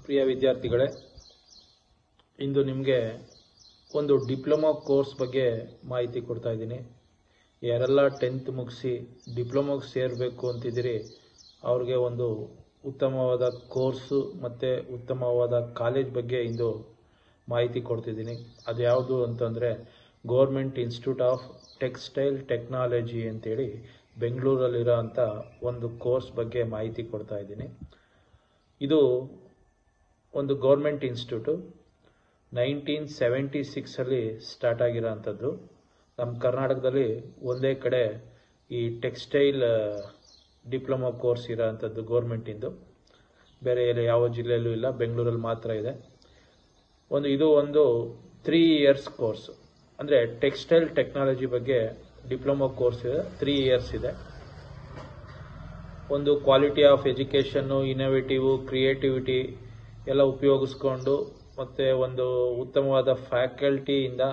ಪ್ರಿಯ ವಿದ್ಯಾರ್ಥಿಗಳೇ, ಇಂದು ನಿಮಗೆ ಒಂದು ಡಿಪ್ಲೊಮಾ ಕೋರ್ಸ್ ಬಗ್ಗೆ ಮಾಹಿತಿ ಕೊಡ್ತಾ ಇದ್ದೀನಿ. ಯಾರೆಲ್ಲ 10th ಮುಗಿಸಿ ಡಿಪ್ಲೊಮಾಗೆ ಸೇರಬೇಕು ಅಂತಿದ್ದೀರಿ ಅವ್ರಿಗೆ ಒಂದು ಉತ್ತಮವಾದ ಕೋರ್ಸು ಮತ್ತು ಉತ್ತಮವಾದ ಕಾಲೇಜ್ ಬಗ್ಗೆ ಇಂದು ಮಾಹಿತಿ ಕೊಡ್ತಿದ್ದೀನಿ. ಅದು ಯಾವುದು ಅಂತಂದರೆ government institute of textile technology ಅಂತೇಳಿ ಬೆಂಗಳೂರಲ್ಲಿರೋ ಅಂಥ ಒಂದು ಕೋರ್ಸ್ ಬಗ್ಗೆ ಮಾಹಿತಿ ಕೊಡ್ತಾ ಇದ್ದೀನಿ. ಇದು ಒಂದು ಗೌರ್ಮೆಂಟ್ ಇನ್ಸ್ಟಿಟ್ಯೂಟು 1976 ಸ್ಟಾರ್ಟ್ ಆಗಿರೋ ಅಂಥದ್ದು. ನಮ್ಮ ಕರ್ನಾಟಕದಲ್ಲಿ ಒಂದೇ ಕಡೆ ಈ ಟೆಕ್ಸ್ಟೈಲ್ ಡಿಪ್ಲೊಮಾ ಕೋರ್ಸ್ ಇರೋ ಅಂಥದ್ದು ಗೌರ್ಮೆಂಟಿಂದು. ಬೇರೆ ಯಾವ ಜಿಲ್ಲೆಯಲ್ಲೂ ಇಲ್ಲ, ಬೆಂಗಳೂರಲ್ಲಿ ಮಾತ್ರ ಇದೆ. ಇದು ಒಂದು 3 years ಕೋರ್ಸ್. ಅಂದರೆ ಟೆಕ್ಸ್ಟೈಲ್ ಟೆಕ್ನಾಲಜಿ ಬಗ್ಗೆ ಡಿಪ್ಲೊಮಾ ಕೋರ್ಸ್ ಇದೆ, 3 years ಇದೆ. ಒಂದು quality of education, innovative, creativity ಎಲ್ಲ ಉಪಯೋಗಿಸ್ಕೊಂಡು ಮತ್ತು ಒಂದು ಉತ್ತಮವಾದ ಫ್ಯಾಕಲ್ಟಿಯಿಂದ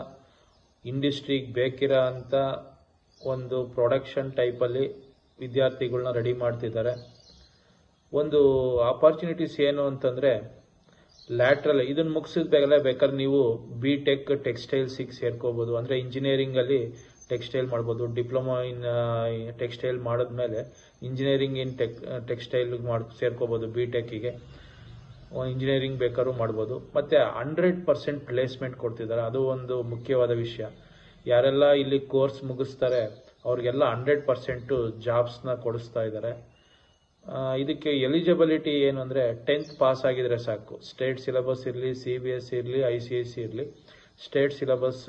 ಇಂಡಸ್ಟ್ರಿಗೆ ಬೇಕಿರೋ ಅಂಥ ಒಂದು ಪ್ರೊಡಕ್ಷನ್ ಟೈಪಲ್ಲಿ ವಿದ್ಯಾರ್ಥಿಗಳನ್ನ ರೆಡಿ ಮಾಡ್ತಿದ್ದಾರೆ. ಒಂದು ಆಪರ್ಚುನಿಟೀಸ್ ಏನು ಅಂತಂದರೆ ಲ್ಯಾಟ್ರಲ್ ಇದನ್ನು ಮುಗಿಸಿದ ಬೇಕಾದ್ರೆ ನೀವು BTech ಟೆಕ್ಸ್ಟೈಲ್ಸಿಗೆ ಸೇರ್ಕೋಬೋದು. ಅಂದರೆ ಇಂಜಿನಿಯರಿಂಗಲ್ಲಿ ಟೆಕ್ಸ್ಟೈಲ್ ಮಾಡ್ಬೋದು. ಡಿಪ್ಲೊಮಾ ಇನ್ ಟೆಕ್ಸ್ಟೈಲ್ ಮಾಡಿದ್ಮೇಲೆ ಇಂಜಿನಿಯರಿಂಗ್ ಇನ್ ಟೆಕ್ಸ್ಟೈಲ್ಗೆ ಸೇರ್ಕೋಬೋದು. BTechಗೆ ಇಂಜಿನಿಯರಿಂಗ್ ಬೇಕಾದ್ರೂ ಮಾಡ್ಬೋದು. ಮತ್ತು 100% ಪ್ಲೇಸ್ಮೆಂಟ್ ಕೊಡ್ತಿದ್ದಾರೆ. ಅದು ಒಂದು ಮುಖ್ಯವಾದ ವಿಷಯ. ಯಾರೆಲ್ಲ ಇಲ್ಲಿ ಕೋರ್ಸ್ ಮುಗಿಸ್ತಾರೆ ಅವ್ರಿಗೆಲ್ಲ 100% ಜಾಬ್ಸ್ನ ಕೊಡಿಸ್ತಾ ಇದ್ದಾರೆ. ಇದಕ್ಕೆ ಎಲಿಜಿಬಿಲಿಟಿ ಏನು ಅಂದರೆ 10th ಪಾಸ್ ಆಗಿದ್ರೆ ಸಾಕು. ಸ್ಟೇಟ್ ಸಿಲೆಬಸ್ ಇರಲಿ, CBSE ಇರಲಿ, ICSE ಇರಲಿ, ಸ್ಟೇಟ್ ಸಿಲೆಬಸ್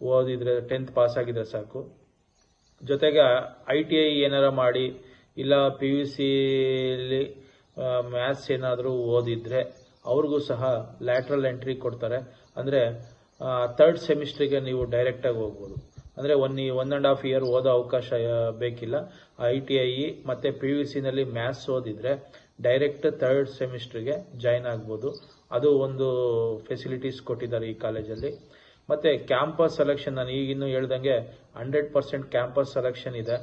ಓದಿದ್ರೆ 10th ಪಾಸ್ ಆಗಿದ್ರೆ ಸಾಕು. ಜೊತೆಗೆ ITI ಏನಾರ ಮಾಡಿ ಇಲ್ಲ PUCಲಿ ಮ್ಯಾಥ್ಸ್ ಏನಾದರೂ ಓದಿದ್ರೆ ಅವ್ರಿಗೂ ಸಹ ಲ್ಯಾಟ್ರಲ್ ಎಂಟ್ರಿ ಕೊಡ್ತಾರೆ. ಅಂದರೆ 3rd ಸೆಮಿಸ್ಟ್ರಿಗೆ ನೀವು ಡೈರೆಕ್ಟಾಗಿ ಹೋಗ್ಬೋದು. ಅಂದರೆ 1.5 year ಓದೋ ಅವಕಾಶ ಬೇಕಿಲ್ಲ. ITI ಮತ್ತು PUCನಲ್ಲಿ ಮ್ಯಾಥ್ಸ್ ಓದಿದ್ರೆ ಡೈರೆಕ್ಟ್ 3rd ಸೆಮಿಸ್ಟ್ರಿಗೆ ಜಾಯ್ನ್ ಆಗ್ಬೋದು. ಅದು ಒಂದು ಫೆಸಿಲಿಟೀಸ್ ಕೊಟ್ಟಿದ್ದಾರೆ ಈ ಕಾಲೇಜಲ್ಲಿ. ಮತ್ತು ಕ್ಯಾಂಪಸ್ ಸೆಲೆಕ್ಷನ್ ನಾನು ಈಗಿನ್ನೂ ಹೇಳ್ದಂಗೆ 100% ಕ್ಯಾಂಪಸ್ ಸೆಲೆಕ್ಷನ್ ಇದೆ.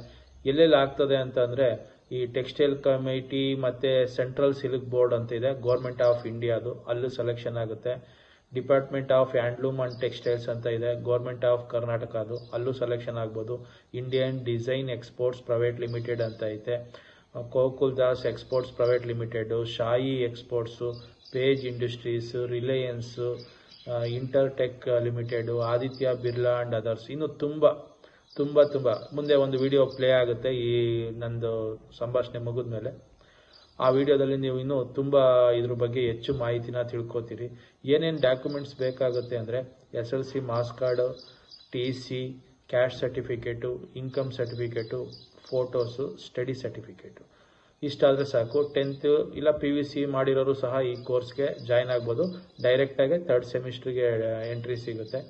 ಎಲ್ಲೆಲ್ಲಿ ಆಗ್ತದೆ ಅಂತಂದರೆ ಈ ಟೆಕ್ಸ್ಟೈಲ್ ಕಮಿಟಿ ಮತ್ತು ಸೆಂಟ್ರಲ್ ಸಿಲ್ಕ್ ಬೋರ್ಡ್ ಅಂತ ಇದೆ ಗೌರ್ಮೆಂಟ್ ಆಫ್ ಇಂಡಿಯಾದು, ಅಲ್ಲೂ ಸೆಲೆಕ್ಷನ್ ಆಗುತ್ತೆ. Department of handloom and textiles ಅಂತ ಇದೆ ಗೌರ್ಮೆಂಟ್ ಆಫ್ ಕರ್ನಾಟಕದು, ಅಲ್ಲೂ ಸೆಲೆಕ್ಷನ್ ಆಗ್ಬೋದು. Indian design exports private limited ಅಂತ ಐತೆ, Gokul Das exports private limited, Shahi exports, Page industries, Reliance, Intertek limited, Aditya Birla and others. ಇನ್ನು ತುಂಬ ಮುಂದೆ ಒಂದು ವಿಡಿಯೋ ಪ್ಲೇ ಆಗುತ್ತೆ ಈ ನಂದು ಸಂಭಾಷಣೆ ಮುಗಿದ ಮೇಲೆ. ಆ ವಿಡಿಯೋದಲ್ಲಿ ನೀವು ಇನ್ನೂ ತುಂಬ ಇದ್ರ ಬಗ್ಗೆ ಹೆಚ್ಚು ಮಾಹಿತಿನ ತಿಳ್ಕೊತೀರಿ. ಏನೇನು ಡಾಕ್ಯುಮೆಂಟ್ಸ್ ಬೇಕಾಗುತ್ತೆ ಅಂದರೆ SLC marks card, TC, caste certificate, income certificate, photos, study certificate. ಇಷ್ಟಾದರೆ ಸಾಕು. 10th ಇಲ್ಲ PUC ಮಾಡಿರೋರು ಸಹ ಈ ಕೋರ್ಸ್ಗೆ ಜಾಯ್ನ್ ಆಗ್ಬೋದು. ಡೈರೆಕ್ಟಾಗಿ 3rd ಸೆಮಿಸ್ಟ್ರಿಗೆ ಎಂಟ್ರಿ ಸಿಗುತ್ತೆ.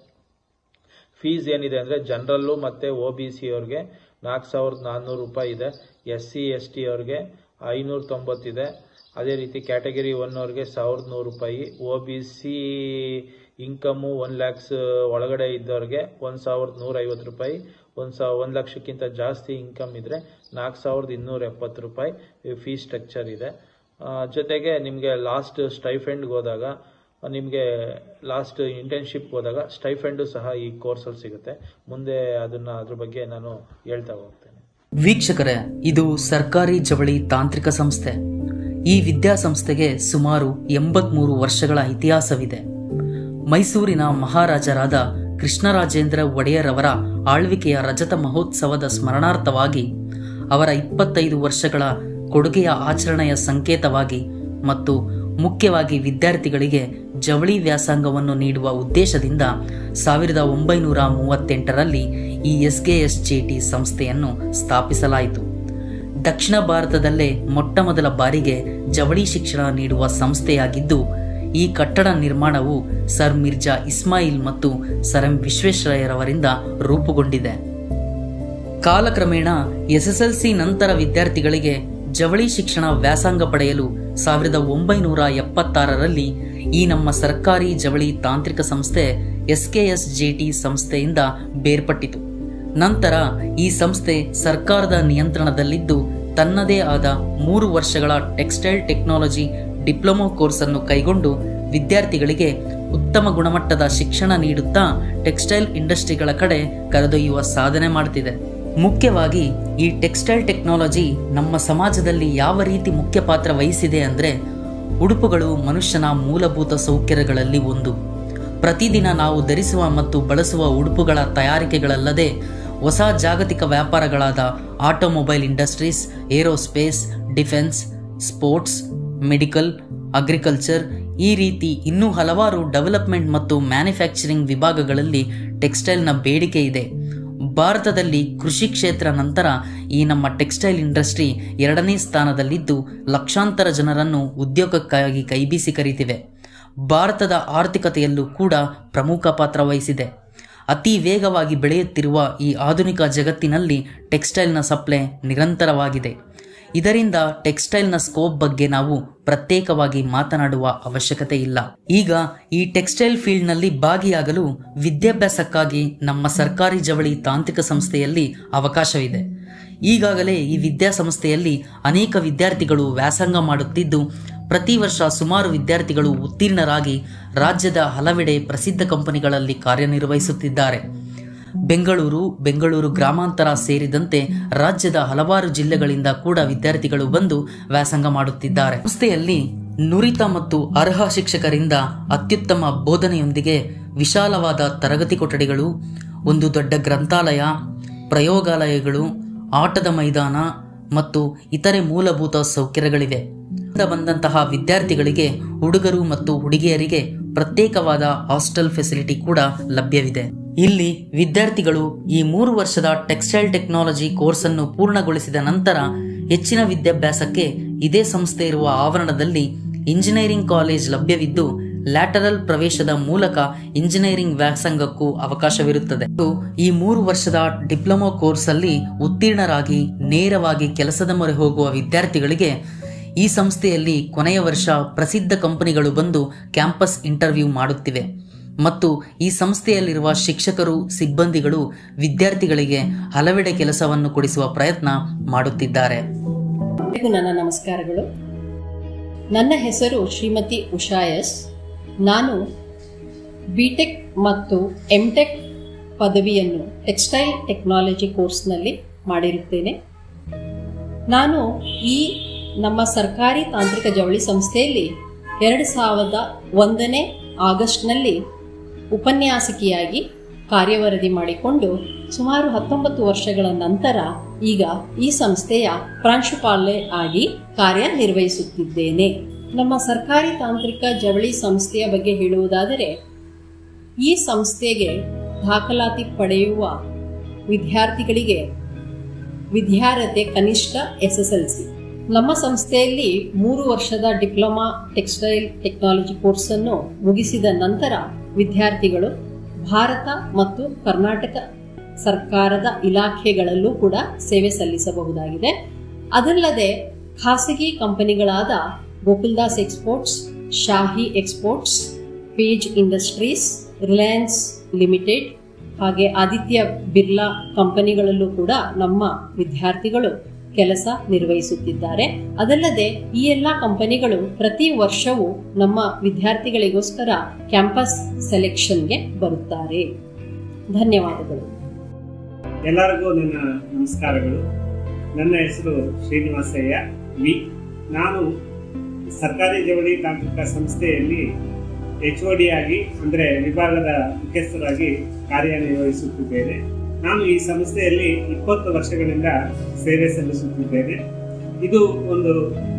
ಫೀಸ್ ಏನಿದೆ ಅಂದರೆ ಜನರಲ್ಲು ಮತ್ತು OBC ಅವ್ರಿಗೆ 4,400 ರೂಪಾಯಿ ಇದೆ. SC ST ಅವ್ರಿಗೆ 590 ಇದೆ. ಅದೇ ರೀತಿ ಕ್ಯಾಟಗರಿ 1 ಅವ್ರಿಗೆ 1,100 ರೂಪಾಯಿ. OBC ಇನ್ಕಮು 1 lakhs ಒಳಗಡೆ ಇದ್ದವ್ರಿಗೆ 1,150 ರೂಪಾಯಿ. 1 ಲಕ್ಷಕ್ಕಿಂತ ಜಾಸ್ತಿ ಇನ್ಕಮ್ ಇದ್ದರೆ 4,270 ರೂಪಾಯಿ ಫೀಸ್ ಸ್ಟ್ರಕ್ಚರ್ ಇದೆ. ಜೊತೆಗೆ ನಿಮಗೆ ಲಾಸ್ಟ್ ಸ್ಟೈಫೆಂಡ್ಗೆ ಹೋದಾಗ, ನಿಮಗೆ ಲಾಸ್ಟ್ ಇಂಟರ್ನ್ಶಿಪ್ಗೆ ಹೋದಾಗ ಸ್ಟೈಫೆಂಡು ಸಹ ಈ ಕೋರ್ಸಲ್ಲಿ ಸಿಗುತ್ತೆ. ಮುಂದೆ ಅದ್ರ ಬಗ್ಗೆ ನಾನು ಹೇಳ್ತಾ ಹೋಗ್ತೇನೆ. ವೀಕ್ಷಕರೇ, ಇದು ಸರ್ಕಾರಿ ಜವಳಿ ತಾಂತ್ರಿಕ ಸಂಸ್ಥೆ. ಈ ವಿದ್ಯಾಸಂಸ್ಥೆಗೆ ಸುಮಾರು 83 ವರ್ಷಗಳ ಇತಿಹಾಸವಿದೆ. ಮೈಸೂರಿನ ಮಹಾರಾಜರಾದ ಕೃಷ್ಣರಾಜೇಂದ್ರ ಒಡೆಯರ್ ಅವರ ಆಳ್ವಿಕೆಯ ರಜತ ಮಹೋತ್ಸವದ ಸ್ಮರಣಾರ್ಥವಾಗಿ ಅವರ 25 ವರ್ಷಗಳ ಕೊಡುಗೆಯ ಆಚರಣೆಯ ಸಂಕೇತವಾಗಿ ಮತ್ತು ಮುಖ್ಯವಾಗಿ ವಿದ್ಯಾರ್ಥಿಗಳಿಗೆ ಜವಳಿ ವ್ಯಾಸಂಗವನ್ನು ನೀಡುವ ಉದ್ದೇಶದಿಂದ 1938ರಲ್ಲಿ ಈ SKSJT ಸಂಸ್ಥೆಯನ್ನು ಸ್ಥಾಪಿಸಲಾಯಿತು. ದಕ್ಷಿಣ ಭಾರತದಲ್ಲೇ ಮೊಟ್ಟಮೊದಲ ಬಾರಿಗೆ ಜವಳಿ ಶಿಕ್ಷಣ ನೀಡುವ ಸಂಸ್ಥೆಯಾಗಿದ್ದು, ಈ ಕಟ್ಟಡ ನಿರ್ಮಾಣವು ಸರ್ ಮಿರ್ಜಾ ಇಸ್ಮಾಯಿಲ್ ಮತ್ತು ಸರ್ ಎಂ ವಿಶ್ವೇಶ್ವರಯ್ಯರವರಿಂದ ರೂಪುಗೊಂಡಿದೆ. ಕಾಲಕ್ರಮೇಣ SSLC ನಂತರ ವಿದ್ಯಾರ್ಥಿಗಳಿಗೆ ಜವಳಿ ಶಿಕ್ಷಣ ವ್ಯಾಸಂಗ ಪಡೆಯಲು 1976ರಲ್ಲಿ ಈ ನಮ್ಮ ಸರ್ಕಾರಿ ಜವಳಿ ತಾಂತ್ರಿಕ ಸಂಸ್ಥೆ SKSJT ಸಂಸ್ಥೆಯಿಂದ ಬೇರ್ಪಟ್ಟಿತು. ನಂತರ ಈ ಸಂಸ್ಥೆ ಸರ್ಕಾರದ ನಿಯಂತ್ರಣದಲ್ಲಿದ್ದು ತನ್ನದೇ ಆದ 3 ವರ್ಷಗಳ ಟೆಕ್ಸ್ಟೈಲ್ ಟೆಕ್ನಾಲಜಿ ಡಿಪ್ಲೊಮಾ ಕೋರ್ಸನ್ನು ಕೈಗೊಂಡು ವಿದ್ಯಾರ್ಥಿಗಳಿಗೆ ಉತ್ತಮ ಗುಣಮಟ್ಟದ ಶಿಕ್ಷಣ ನೀಡುತ್ತಾ ಟೆಕ್ಸ್ಟೈಲ್ ಇಂಡಸ್ಟ್ರಿಗಳ ಕಡೆ ಕರೆದೊಯ್ಯುವ ಸಾಧನೆ ಮಾಡುತ್ತಿದೆ. ಮುಖ್ಯವಾಗಿ ಈ ಟೆಕ್ಸ್ಟೈಲ್ ಟೆಕ್ನಾಲಜಿ ನಮ್ಮ ಸಮಾಜದಲ್ಲಿ ಯಾವ ರೀತಿ ಮುಖ್ಯ ಪಾತ್ರ ವಹಿಸಿದೆ ಅಂದರೆ, ಉಡುಪುಗಳು ಮನುಷ್ಯನ ಮೂಲಭೂತ ಸೌಕರ್ಯಗಳಲ್ಲಿ ಒಂದು. ಪ್ರತಿದಿನ ನಾವು ಧರಿಸುವ ಮತ್ತು ಬಳಸುವ ಉಡುಪುಗಳ ತಯಾರಿಕೆಗಳಲ್ಲದೆ ಹೊಸ ಜಾಗತಿಕ ವ್ಯಾಪಾರಗಳಾದ automobile industries, aerospace, defence, sports, medical, agriculture ಈ ರೀತಿ ಇನ್ನೂ ಹಲವಾರು ಡೆವಲಪ್ಮೆಂಟ್ ಮತ್ತು ಮ್ಯಾನುಫ್ಯಾಕ್ಚರಿಂಗ್ ವಿಭಾಗಗಳಲ್ಲಿ ಟೆಕ್ಸ್ಟೈಲ್ನ ಬೇಡಿಕೆ ಇದೆ. ಭಾರತದಲ್ಲಿ ಕೃಷಿ ಕ್ಷೇತ್ರ ನಂತರ ಈ ನಮ್ಮ ಟೆಕ್ಸ್ಟೈಲ್ ಇಂಡಸ್ಟ್ರಿ 2ನೇ ಸ್ಥಾನದಲ್ಲಿದ್ದು ಲಕ್ಷಾಂತರ ಜನರನ್ನು ಉದ್ಯೋಗಕ್ಕಾಗಿ ಕೈಬೀಸಿ ಕರೀತಿವೆ. ಭಾರತದ ಆರ್ಥಿಕತೆಯಲ್ಲೂ ಕೂಡ ಪ್ರಮುಖ ಪಾತ್ರ ವಹಿಸಿದೆ. ಅತಿ ವೇಗವಾಗಿ ಬೆಳೆಯುತ್ತಿರುವ ಈ ಆಧುನಿಕ ಜಗತ್ತಿನಲ್ಲಿ ಟೆಕ್ಸ್ಟೈಲ್ನ ಸಪ್ಲೈ ನಿರಂತರವಾಗಿದೆ. ಇದರಿಂದ ಟೆಕ್ಸ್ಟೈಲ್ನ ಸ್ಕೋಪ್ ಬಗ್ಗೆ ನಾವು ಪ್ರತ್ಯೇಕವಾಗಿ ಮಾತನಾಡುವ ಅವಶ್ಯಕತೆ ಇಲ್ಲ. ಈಗ ಈ ಟೆಕ್ಸ್ಟೈಲ್ ಫೀಲ್ಡ್ನಲ್ಲಿ ಭಾಗಿಯಾಗಲು ವಿದ್ಯಾಭ್ಯಾಸಕ್ಕಾಗಿ ನಮ್ಮ ಸರ್ಕಾರಿ ಜವಳಿ ತಾಂತ್ರಿಕ ಸಂಸ್ಥೆಯಲ್ಲಿ ಅವಕಾಶವಿದೆ. ಈಗಾಗಲೇ ಈ ವಿದ್ಯಾಸಂಸ್ಥೆಯಲ್ಲಿ ಅನೇಕ ವಿದ್ಯಾರ್ಥಿಗಳು ವ್ಯಾಸಂಗ ಮಾಡುತ್ತಿದ್ದು, ಪ್ರತಿ ವರ್ಷ ಸುಮಾರು ವಿದ್ಯಾರ್ಥಿಗಳು ಉತ್ತೀರ್ಣರಾಗಿ ರಾಜ್ಯದ ಹಲವೆಡೆ ಪ್ರಸಿದ್ಧ ಕಂಪನಿಗಳಲ್ಲಿ ಕಾರ್ಯನಿರ್ವಹಿಸುತ್ತಿದ್ದಾರೆ. ಬೆಂಗಳೂರು ಗ್ರಾಮಾಂತರ ಸೇರಿದಂತೆ ರಾಜ್ಯದ ಹಲವಾರು ಜಿಲ್ಲೆಗಳಿಂದ ಕೂಡ ವಿದ್ಯಾರ್ಥಿಗಳು ಬಂದು ವ್ಯಾಸಂಗ ಮಾಡುತ್ತಿದ್ದಾರೆ. ಸಂಸ್ಥೆಯಲ್ಲಿ ನುರಿತ ಮತ್ತು ಅರ್ಹ ಶಿಕ್ಷಕರಿಂದ ಅತ್ಯುತ್ತಮ ಬೋಧನೆಯೊಂದಿಗೆ ವಿಶಾಲವಾದ ತರಗತಿ ಕೊಠಡಿಗಳು, ಒಂದು ದೊಡ್ಡ ಗ್ರಂಥಾಲಯ, ಪ್ರಯೋಗಾಲಯಗಳು, ಆಟದ ಮೈದಾನ ಮತ್ತು ಇತರೆ ಮೂಲಭೂತ ಸೌಕರ್ಯಗಳಿವೆ. ಬಂದಂತಹ ವಿದ್ಯಾರ್ಥಿಗಳಿಗೆ ಹುಡುಗರು ಮತ್ತು ಹುಡುಗಿಯರಿಗೆ ಪ್ರತ್ಯೇಕವಾದ ಹಾಸ್ಟೆಲ್ ಫೆಸಿಲಿಟಿ ಕೂಡ ಲಭ್ಯವಿದೆ. ಇಲ್ಲಿ ವಿದ್ಯಾರ್ಥಿಗಳು ಈ 3 ವರ್ಷದ ಟೆಕ್ಸ್ಟೈಲ್ ಟೆಕ್ನಾಲಜಿ ಕೋರ್ಸನ್ನು ಪೂರ್ಣಗೊಳಿಸಿದ ನಂತರ ಹೆಚ್ಚಿನ ವಿದ್ಯಾಭ್ಯಾಸಕ್ಕೆ ಇದೇ ಸಂಸ್ಥೆ ಇರುವ ಆವರಣದಲ್ಲಿ ಇಂಜಿನಿಯರಿಂಗ್ ಕಾಲೇಜ್ ಲಭ್ಯವಿದ್ದು, ಲ್ಯಾಟರಲ್ ಪ್ರವೇಶದ ಮೂಲಕ ಇಂಜಿನಿಯರಿಂಗ್ ವ್ಯಾಸಂಗಕ್ಕೂ ಅವಕಾಶವಿರುತ್ತದೆ. ಈ 3 ವರ್ಷದ ಡಿಪ್ಲೊಮಾ ಕೋರ್ಸ್ ಅಲ್ಲಿ ಉತ್ತೀರ್ಣರಾಗಿ ನೇರವಾಗಿ ಕೆಲಸದ ಮೊರೆ ಹೋಗುವ ವಿದ್ಯಾರ್ಥಿಗಳಿಗೆ ಈ ಸಂಸ್ಥೆಯಲ್ಲಿ ಕೊನೆಯ ವರ್ಷ ಪ್ರಸಿದ್ಧ ಕಂಪನಿಗಳು ಬಂದು ಕ್ಯಾಂಪಸ್ ಇಂಟರ್ವ್ಯೂ ಮಾಡುತ್ತಿವೆ ಮತ್ತು ಈ ಸಂಸ್ಥೆಯಲ್ಲಿರುವ ಶಿಕ್ಷಕರು, ಸಿಬ್ಬಂದಿಗಳು ವಿದ್ಯಾರ್ಥಿಗಳಿಗೆ ಹಲವೆಡೆ ಕೆಲಸವನ್ನು ಕೊಡಿಸುವ ಪ್ರಯತ್ನ ಮಾಡುತ್ತಿದ್ದಾರೆ. ನನ್ನ ನಮಸ್ಕಾರಗಳು. ನನ್ನ ಹೆಸರು ಶ್ರೀಮತಿ ಉಷಾ ಎಸ್. ನಾನು ಬಿಟೆಕ್ ಮತ್ತು ಎಂಟೆಕ್ ಪದವಿಯನ್ನು ಟೆಕ್ಸ್ಟೈಲ್ ಟೆಕ್ನಾಲಜಿ ಕೋರ್ಸ್ನಲ್ಲಿ ಮಾಡಿರುತ್ತೇನೆ. ನಾನು ಈ ನಮ್ಮ ಸರ್ಕಾರಿ ತಾಂತ್ರಿಕ ಜವಳಿ ಸಂಸ್ಥೆಯಲ್ಲಿ 2001ನೇ ಆಗಸ್ಟ್ನಲ್ಲಿ ಉಪನ್ಯಾಸಕಿಯಾಗಿ ಕಾರ್ಯವರದಿ ಮಾಡಿಕೊಂಡು ಸುಮಾರು 19 ವರ್ಷಗಳ ನಂತರ ಈಗ ಈ ಸಂಸ್ಥೆಯ ಪ್ರಾಂಶುಪಾಲೆ ಆಗಿ ಕಾರ್ಯನಿರ್ವಹಿಸುತ್ತಿದ್ದೇನೆ. ನಮ್ಮ ಸರ್ಕಾರಿ ತಾಂತ್ರಿಕ ಜವಳಿ ಸಂಸ್ಥೆಯ ಬಗ್ಗೆ ಹೇಳುವುದಾದರೆ, ಈ ಸಂಸ್ಥೆಗೆ ದಾಖಲಾತಿ ಪಡೆಯುವ ವಿದ್ಯಾರ್ಥಿಗಳಿಗೆ ವಿದ್ಯಾರ್ಹತೆ ಕನಿಷ್ಠ SSLC. ನಮ್ಮ ಸಂಸ್ಥೆಯಲ್ಲಿ 3 ವರ್ಷದ ಡಿಪ್ಲೊಮಾ ಟೆಕ್ಸ್ಟೈಲ್ ಟೆಕ್ನಾಲಜಿ ಕೋರ್ಸನ್ನು ಮುಗಿಸಿದ ನಂತರ ವಿದ್ಯಾರ್ಥಿಗಳು ಭಾರತ ಮತ್ತು ಕರ್ನಾಟಕ ಸರ್ಕಾರದ ಇಲಾಖೆಗಳಲ್ಲೂ ಕೂಡ ಸೇವೆ ಸಲ್ಲಿಸಬಹುದಾಗಿದೆ. ಅದಲ್ಲದೆ ಖಾಸಗಿ ಕಂಪನಿಗಳಾದ Gokuldas exports, Shahi exports, Page industries, Reliance limited ಹಾಗೆ ಆದಿತ್ಯ ಬಿರ್ಲಾ ಕಂಪನಿಗಳಲ್ಲೂ ಕೂಡ ನಮ್ಮ ವಿದ್ಯಾರ್ಥಿಗಳು ಕೆಲಸ ನಿರ್ವಹಿಸುತ್ತಿದ್ದಾರೆ. ಅದಲ್ಲದೆ ಈ ಎಲ್ಲ ಕಂಪನಿಗಳು ಪ್ರತಿ ವರ್ಷವೂ ನಮ್ಮ ವಿದ್ಯಾರ್ಥಿಗಳಿಗೋಸ್ಕರ ಕ್ಯಾಂಪಸ್ ಸೆಲೆಕ್ಷನ್ಗೆ ಬರುತ್ತಾರೆ. ಧನ್ಯವಾದಗಳು. ಎಲ್ಲರಿಗೂ ನನ್ನ ನಮಸ್ಕಾರಗಳು. ನನ್ನ ಹೆಸರು ಶ್ರೀನಿವಾಸಯ್ಯ ವಿ. ನಾನು ಸರ್ಕಾರಿ ಜವಳಿ ತಾಂತ್ರಿಕ ಸಂಸ್ಥೆಯಲ್ಲಿ HOD ಆಗಿ ಅಂದರೆ ವಿಭಾಗದ ಮುಖ್ಯಸ್ಥರಾಗಿ ಕಾರ್ಯನಿರ್ವಹಿಸುತ್ತಿದ್ದೇನೆ. ನಾನು ಈ ಸಂಸ್ಥೆಯಲ್ಲಿ 20 ವರ್ಷಗಳಿಂದ ಸೇವೆ ಸಲ್ಲಿಸುತ್ತಿದ್ದೇನೆ. ಇದು ಒಂದು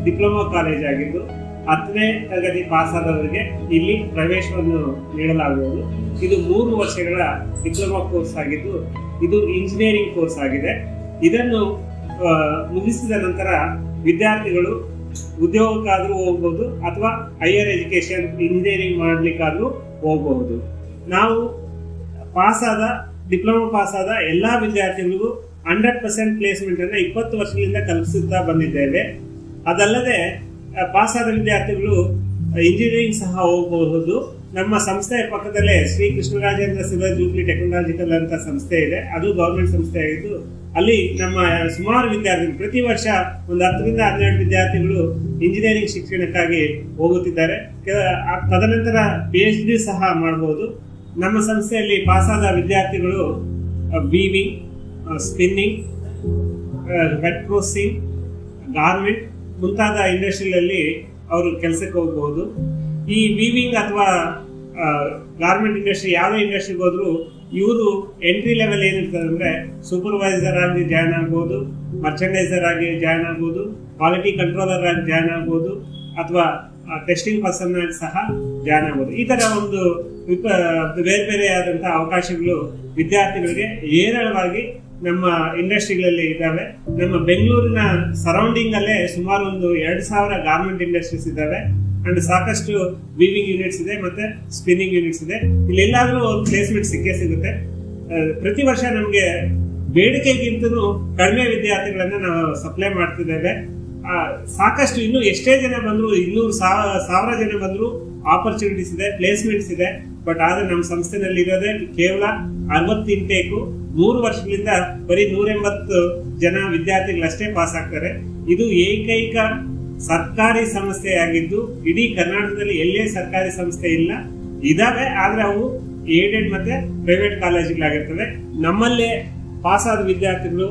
ಡಿಪ್ಲೊಮಾ ಕಾಲೇಜ್ ಆಗಿದ್ದು 10ನೇ ತರಗತಿ ಪಾಸ್ ಆದವರಿಗೆ ಇಲ್ಲಿ ಪ್ರವೇಶವನ್ನು ನೀಡಲಾಗುವುದು. ಇದು 3 ವರ್ಷಗಳ ಡಿಪ್ಲೊಮಾ ಕೋರ್ಸ್ ಆಗಿದ್ದು ಇದು ಇಂಜಿನಿಯರಿಂಗ್ ಕೋರ್ಸ್ ಆಗಿದೆ. ಇದನ್ನು ಮುಗಿಸಿದ ನಂತರ ವಿದ್ಯಾರ್ಥಿಗಳು ಉದ್ಯೋಗಕ್ಕಾದರೂ ಹೋಗ್ಬೋದು ಅಥವಾ ಹೈಯರ್ ಎಜುಕೇಶನ್ ಇಂಜಿನಿಯರಿಂಗ್ ಮಾಡಲಿಕ್ಕಾದರೂ ಹೋಗಬಹುದು. ನಾವು ಡಿಪ್ಲೊಮಾ ಪಾಸ್ ಆದ ಎಲ್ಲ ವಿದ್ಯಾರ್ಥಿಗಳಿಗೂ 100% ಪ್ಲೇಸ್ಮೆಂಟ್ ಅನ್ನು 20 ವರ್ಷಗಳಿಂದ ಕಲ್ಪಿಸುತ್ತಾ ಬಂದಿದ್ದೇವೆ. ಅದಲ್ಲದೆ ಪಾಸ್ ಆದ ವಿದ್ಯಾರ್ಥಿಗಳು ಇಂಜಿನಿಯರಿಂಗ್ ಸಹ ಹೋಗಬಹುದು ನಮ್ಮ ಸಂಸ್ಥೆಯ ಪಕ್ಕದಲ್ಲೇ Shri Krishnarajendra silver jubilee technological ಅಂತ ಸಂಸ್ಥೆ ಇದೆ. ಅದು ಗವರ್ಮೆಂಟ್ ಸಂಸ್ಥೆ ಆಗಿದ್ದು ಅಲ್ಲಿ ನಮ್ಮ ಸುಮಾರು ವಿದ್ಯಾರ್ಥಿಗಳು ಪ್ರತಿ ವರ್ಷ ಒಂದು 10ರಿಂದ 12 ವಿದ್ಯಾರ್ಥಿಗಳು ಇಂಜಿನಿಯರಿಂಗ್ ಶಿಕ್ಷಣಕ್ಕಾಗಿ ಹೋಗುತ್ತಿದ್ದಾರೆ. ತದನಂತರ PhD ಸಹ ಮಾಡಬಹುದು. ನಮ್ಮ ಸಂಸ್ಥೆಯಲ್ಲಿ ಪಾಸಾದ ವಿದ್ಯಾರ್ಥಿಗಳು weaving, spinning, wet processing, garment ಮುಂತಾದ ಇಂಡಸ್ಟ್ರಿಯಲ್ಲಿ ಅವರು ಕೆಲಸಕ್ಕೆ ಹೋಗಬಹುದು. ಈ ವೀವಿಂಗ್ ಅಥವಾ ಗಾರ್ಮೆಂಟ್ ಇಂಡಸ್ಟ್ರಿ ಯಾವುದೇ ಇಂಡಸ್ಟ್ರಿಗೆ ಹೋದ್ರು ಇವರು ಎಂಟ್ರಿ ಲೆವೆಲ್ ಏನಿರ್ತದೆ ಅಂದ್ರೆ ಸೂಪರ್ವೈಸರ್ ಆಗಿ ಜಾಯ್ನ್ ಆಗ್ಬೋದು, ಮರ್ಚಂಡೈಸರ್ ಆಗಿ ಜಾಯ್ನ್ ಆಗ್ಬೋದು, ಕ್ವಾಲಿಟಿ ಕಂಟ್ರೋಲರ್ ಆಗಿ ಜಾಯ್ನ್ ಆಗ್ಬೋದು, ಅಥವಾ ಟೆಸ್ಟಿಂಗ್ ಪರ್ಸನ್ ಆಗಿ ಸಹ ಜಾಯ್ನ್ ಆಗ್ಬೋದು. ಈ ತರ ಒಂದು ಬೇರೆ ಬೇರೆ ಆದಂತಹ ಅವಕಾಶಗಳು ವಿದ್ಯಾರ್ಥಿಗಳಿಗೆ ಹೇರಳವಾಗಿ ನಮ್ಮ ಇಂಡಸ್ಟ್ರಿಗಳಲ್ಲಿ ಇದ್ದಾವೆ. ನಮ್ಮ ಬೆಂಗಳೂರಿನ ಸರೌಂಡಿಂಗ್ ಅಲ್ಲೇ ಸುಮಾರು ಒಂದು 2000 ಗಾರ್ಮೆಂಟ್ ಇಂಡಸ್ಟ್ರೀಸ್ ಇದ್ದಾವೆ ಅಂಡ್ ಸಾಕಷ್ಟು ವೀವಿಂಗ್ ಯೂನಿಟ್ಸ್ ಇದೆ ಮತ್ತೆ ಸ್ಪಿನ್ನಿಂಗ್ ಯೂನಿಟ್ಸ್ ಇದೆ. ಇಲ್ಲೆಲ್ಲಾದ್ರೂ ಒಂದು ಪ್ಲೇಸ್ಮೆಂಟ್ ಸಿಕ್ಕೇ ಸಿಗುತ್ತೆ. ಪ್ರತಿ ವರ್ಷ ನಮಗೆ ಬೇಡಿಕೆಗಿಂತಲೂ ಕಡಿಮೆ ವಿದ್ಯಾರ್ಥಿಗಳನ್ನ ನಾವು ಸಪ್ಲೈ ಮಾಡ್ತಿದ್ದೇವೆ. ಸಾಕಷ್ಟು ಇನ್ನು ಎಷ್ಟೇ ಜನ ಬಂದ್ರು 200,000 ಜನ ಬಂದ್ರು ಆಪರ್ಚುನಿಟೀಸ್ ಇದೆ, ಪ್ಲೇಸ್ಮೆಂಟ್ಸ್ ಇದೆ. ಬಟ್ ಆದ್ರೆ ನಮ್ಮ ಸಂಸ್ಥೆನಲ್ಲಿ ಇರೋದೇ ಕೇವಲ 60 ಇಂಟೇಕು. 3 ವರ್ಷಗಳಿಂದ ಬರೀ 180 ಜನ ವಿದ್ಯಾರ್ಥಿಗಳಷ್ಟೇ ಪಾಸ್ ಆಗ್ತಾರೆ. ಇದು ಏಕೈಕ ಸರ್ಕಾರಿ ಸಂಸ್ಥೆಯಾಗಿದ್ದು ಇಡೀ ಕರ್ನಾಟಕದಲ್ಲಿ ಎಲ್ಲೇ ಸರ್ಕಾರಿ ಸಂಸ್ಥೆ ಇಲ್ಲ. ಇದಾವೆ, ಆದ್ರೆ ಅವು ಏಡೆಡ್ ಮತ್ತೆ ಪ್ರೈವೇಟ್ ಕಾಲೇಜುಗಳಾಗಿರ್ತವೆ. ನಮ್ಮಲ್ಲೇ ಪಾಸ್ ಆದ ವಿದ್ಯಾರ್ಥಿಗಳು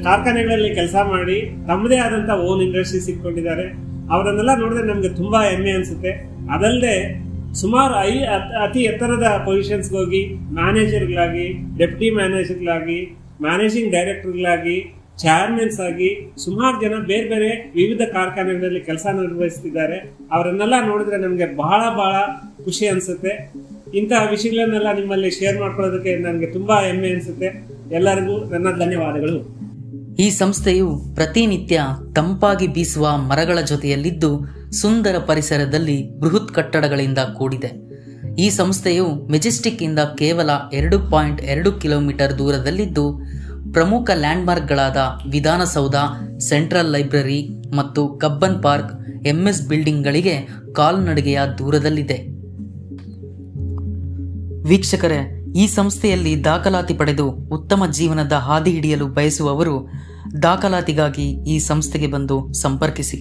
ಕಾರ್ಖಾನೆಗಳಲ್ಲಿ ಕೆಲಸ ಮಾಡಿ ತಮ್ಮದೇ ಆದಂತ ಓನ್ ಇಂಡಸ್ಟ್ರಿ ಸಿಕ್ಕೊಂಡಿದ್ದಾರೆ. ಅವರನ್ನೆಲ್ಲ ನೋಡಿದ್ರೆ ನಮ್ಗೆ ತುಂಬಾ ಹೆಮ್ಮೆ ಅನ್ಸುತ್ತೆ. ಅದಲ್ಲದೆ ಸುಮಾರು ಅತಿ ಎತ್ತರದ ಪೊಸಿಷನ್ಸ್ಗೆ ಹೋಗಿ ಮ್ಯಾನೇಜರ್ಗಳಾಗಿ, ಡೆಪ್ಯೂಟಿ ಮ್ಯಾನೇಜರ್ಗಳಾಗಿ, ಮ್ಯಾನೇಜಿಂಗ್ ಡೈರೆಕ್ಟರ್ಗಳಾಗಿ, ಚೇರ್ಮನ್ಸ್ ಆಗಿ ಸುಮಾರು ಜನ ಬೇರೆ ಬೇರೆ ವಿವಿಧ ಕಾರ್ಖಾನೆಗಳಲ್ಲಿ ಕೆಲಸ ನಿರ್ವಹಿಸ್ತಿದ್ದಾರೆ. ಅವರನ್ನೆಲ್ಲ ನೋಡಿದ್ರೆ ನಮ್ಗೆ ಬಹಳ ಬಹಳ ಖುಷಿ ಅನ್ಸುತ್ತೆ. ಇಂತಹ ವಿಷಯಗಳನ್ನೆಲ್ಲ ನಿಮ್ಮಲ್ಲಿ ಶೇರ್ ಮಾಡ್ಕೊಳ್ಳೋದಕ್ಕೆ ನನಗೆ ತುಂಬಾ ಹೆಮ್ಮೆ ಅನ್ಸುತ್ತೆ. ಎಲ್ಲರಿಗೂ ನನ್ನ ಧನ್ಯವಾದಗಳು. ಈ ಸಂಸ್ಥೆಯು ಪ್ರತಿನಿತ್ಯ ತಂಪಾಗಿ ಬೀಸುವ ಮರಗಳ ಜೊತೆಯಲ್ಲಿದ್ದು ಸುಂದರ ಪರಿಸರದಲ್ಲಿ ಬೃಹತ್ ಕಟ್ಟಡಗಳಿಂದ ಕೂಡಿದೆ. ಈ ಸಂಸ್ಥೆಯು ಮೆಜೆಸ್ಟಿಕ್ ಇಂದ ಕೇವಲ 2.2 ಕಿಲೋಮೀಟರ್ ದೂರದಲ್ಲಿದ್ದು ಪ್ರಮುಖ ಲ್ಯಾಂಡ್ಮಾರ್ಕ್ಗಳಾದ ವಿಧಾನಸೌಧ, ಸೆಂಟ್ರಲ್ ಲೈಬ್ರರಿ ಮತ್ತು ಕಬ್ಬನ್ ಪಾರ್ಕ್, MS ಬಿಲ್ಡಿಂಗ್ಗಳಿಗೆ ಕಾಲ್ನಡಿಗೆಯ ದೂರದಲ್ಲಿದೆ. ವೀಕ್ಷಕರೇ, ಈ ಸಂಸ್ಥೆಯಲ್ಲಿ ದಾಖಲಾತಿ ಪಡೆದು ಉತ್ತಮ ಜೀವನದ ಹಾದಿ ಹಿಡಿಯಲು ಬಯಸುವವರು ದಾಖಲಾತಿಗಾಗಿ ಈ ಸಂಸ್ಥೆಗೆ ಬಂದು ಸಂಪರ್ಕಿಸಿ.